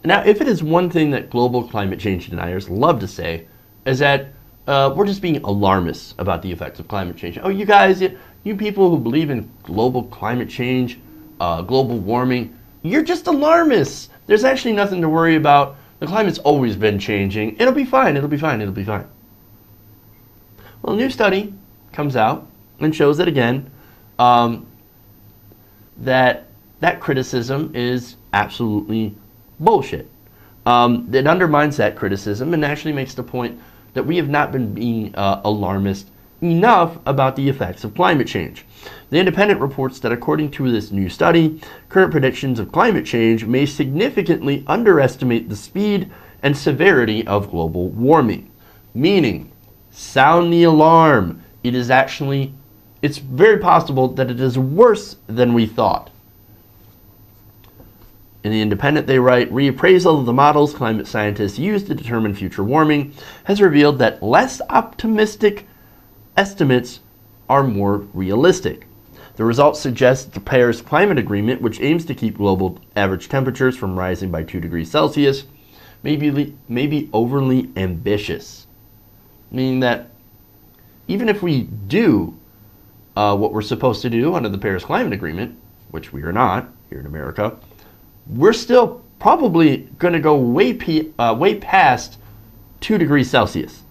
Now, if it is one thing that global climate change deniers love to say, is that we're just being alarmists about the effects of climate change. Oh, you guys, you people who believe in global climate change, global warming, you're just alarmists. There's actually nothing to worry about. The climate's always been changing. It'll be fine, it'll be fine, it'll be fine. Well, a new study comes out and shows that again, that criticism is absolutely bullshit. It undermines that criticism and actually makes the point that we have not been being alarmist enough about the effects of climate change. The Independent reports that according to this new study, current predictions of climate change may significantly underestimate the speed and severity of global warming. Meaning, sound the alarm. It's very possible that it is worse than we thought. In the Independent, they write, reappraisal of the models climate scientists use to determine future warming has revealed that less optimistic estimates are more realistic. The results suggest that the Paris Climate Agreement, which aims to keep global average temperatures from rising by 2 degrees Celsius, may be overly ambitious. Meaning that even if we do what we're supposed to do under the Paris Climate Agreement, which we are not here in America, we're still probably going to go way past 2 degrees Celsius.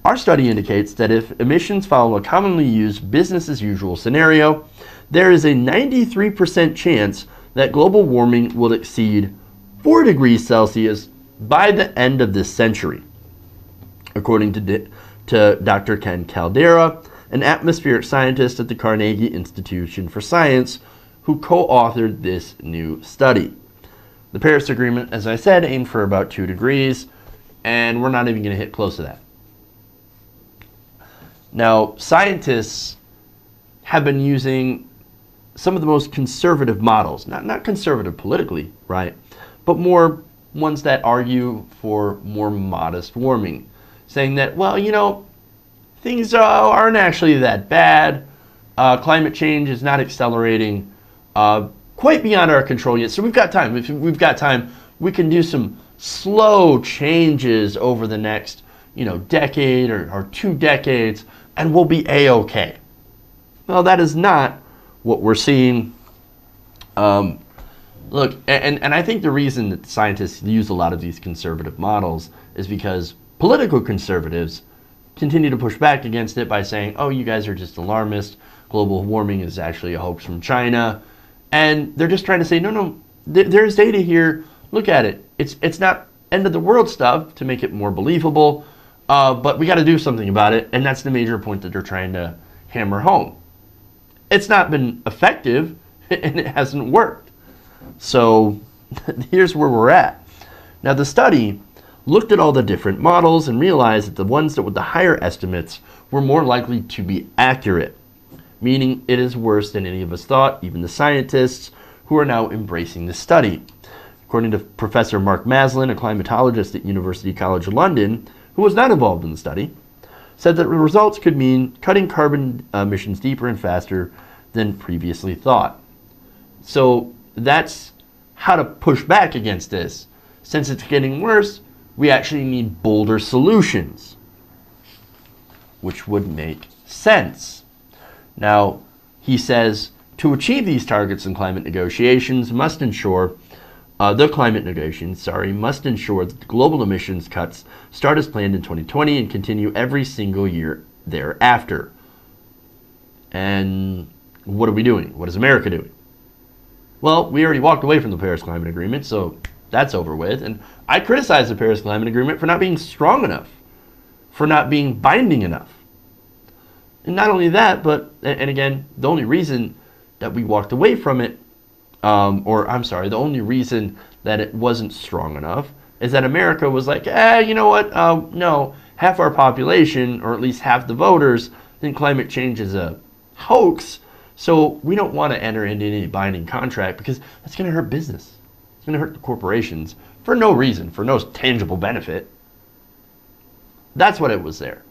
Our study indicates that if emissions follow a commonly used business as usual scenario, there is a 93% chance that global warming will exceed 4 degrees Celsius by the end of this century, according to Dr. Ken Caldera, an atmospheric scientist at the Carnegie Institution for Science, who co-authored this new study. The Paris Agreement, as I said, aimed for about 2 degrees, and we're not even going to hit close to that. Now, scientists have been using some of the most conservative models, not conservative politically, right, but more ones that argue for more modest warming, saying that, well, you know, things aren't actually that bad. Climate change is not accelerating quite beyond our control yet. So we've got time. If we've got time, we can do some slow changes over the next, decade or 2 decades, and we'll be A-okay. Well, that is not what we're seeing. Look, and I think the reason that scientists use a lot of these conservative models is because political conservatives continue to push back against it by saying, oh, you guys are just alarmist. Global warming is actually a hoax from China. And they're just trying to say, no, there's data here. Look at it. It's not end of the world stuff to make it more believable, but we got to do something about it. And that's the major point that they're trying to hammer home. It's not been effective, and it hasn't worked. So here's where we're at. Now, the study looked at all the different models and realized that the ones that with the higher estimates were more likely to be accurate, meaning it is worse than any of us thought, even the scientists who are now embracing the study. According to Professor Mark Maslin, a climatologist at University College London, who was not involved in the study, said that the results could mean cutting carbon emissions deeper and faster than previously thought. So that's how to push back against this. Since it's getting worse, we actually need bolder solutions, which would make sense. Now, he says, to achieve these targets in climate negotiations must ensure, that the global emissions cuts start as planned in 2020 and continue every single year thereafter. And what are we doing? What is America doing? Well, we already walked away from the Paris Climate Agreement, so that's over with. And I criticize the Paris Climate Agreement for not being strong enough, for not being binding enough. And not only that, but, and again, the only reason that we walked away from it, the only reason that it wasn't strong enough is that America was like, you know what, no, half our population, or at least half the voters, think climate change is a hoax, so we don't want to enter into any binding contract because that's going to hurt business. It's going to hurt the corporations for no reason, for no tangible benefit. That's what it was there.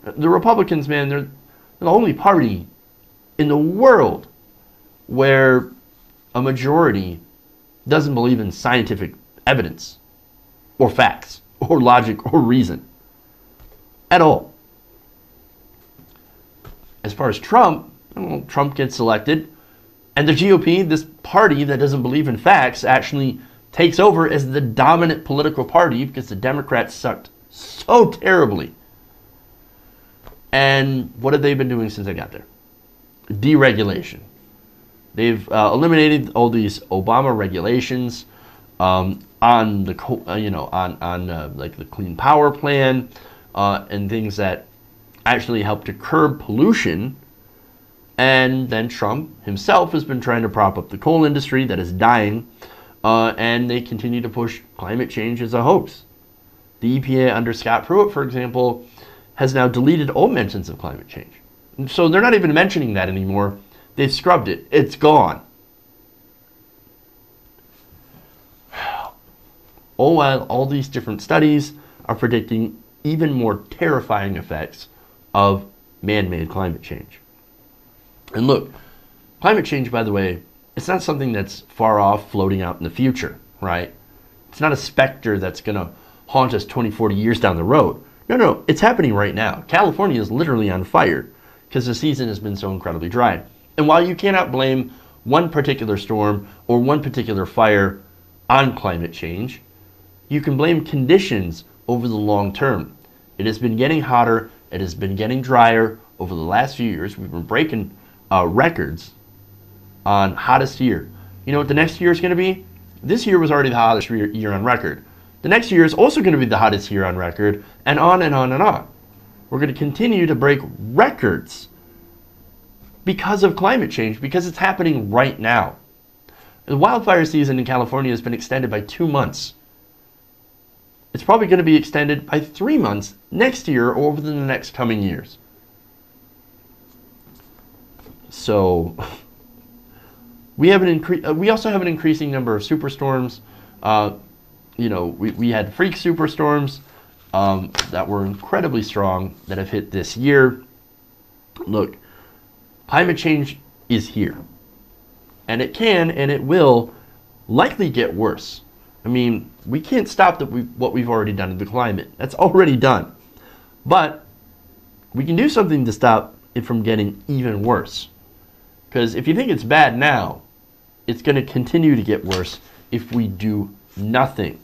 The Republicans, man, they're the only party in the world where a majority doesn't believe in scientific evidence or facts or logic or reason at all. As far as Trump, well, Trump gets elected, and the GOP, this party that doesn't believe in facts, actually takes over as the dominant political party because the Democrats sucked so terribly. And what have they been doing since they got there? Deregulation. They've eliminated all these Obama regulations on the like the Clean Power Plan and things that actually help to curb pollution. And then Trump himself has been trying to prop up the coal industry that is dying, and they continue to push climate change as a hoax. The EPA under Scott Pruitt, for example, has now deleted all mentions of climate change. And so they're not even mentioning that anymore. They've scrubbed it. It's gone. Oh, while all these different studies are predicting even more terrifying effects of man-made climate change. And look, climate change, by the way, it's not something that's far off floating out in the future, right? It's not a specter that's going to haunt us 20, 40 years down the road. No, it's happening right now. California is literally on fire because the season has been so incredibly dry. And while you cannot blame one particular storm or one particular fire on climate change, you can blame conditions over the long term. It has been getting hotter. It has been getting drier over the last few years. We've been breaking records on hottest year. You know what the next year is going to be? This year was already the hottest year on record. The next year is also going to be the hottest year on record, and on and on and on. We're going to continue to break records because of climate change, because it's happening right now. The wildfire season in California has been extended by 2 months. It's probably going to be extended by 3 months next year or within the next coming years. So we also have an increasing number of superstorms. We had freak superstorms that were incredibly strong that have hit this year. Look, climate change is here. And it can and it will likely get worse. I mean, we can't stop what we've already done to the climate. That's already done. But we can do something to stop it from getting even worse. Because if you think it's bad now, it's going to continue to get worse if we do nothing.